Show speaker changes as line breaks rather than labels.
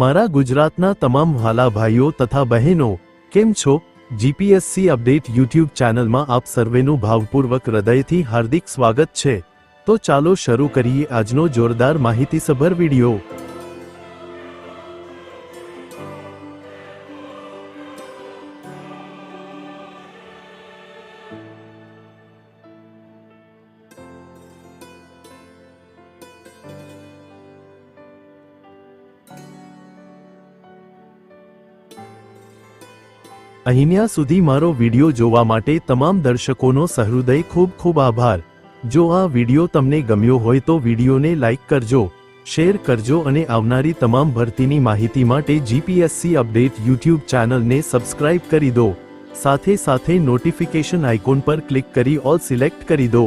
મારા ગુજરાતના તમામ વહાલા ભાઈઓ તથા બહેનો કેમ છો? જીપીએસસી અપડેટ યુટ્યુબ ચેનલમાં આપ સર્વેનું ભાવપૂર્વક હૃદયથી હાર્દિક સ્વાગત છે। તો ચાલો શરૂ કરીએ આજનો જોરદાર માહિતીસભર વિડિયો। અહીંયા સુધી મારો વિડિયો જોવા માટે તમામ દર્શકોનો સહૃદય ખૂબ ખૂબ આભાર। જો આ વિડિયો તમને ગમ્યો હોય તો વિડિયોને લાઈક કરજો, શેર કરજો અને આવનારી તમામ ભરતીની માહિતી માટે જીપીએસસી અપડેટ યુટ્યુબ ચેનલને સબસ્ક્રાઇબ કરી દો। સાથે સાથે નોટિફિકેશન આઇકોન પર ક્લિક કરી ઓલ સિલેક્ટ કરી દો।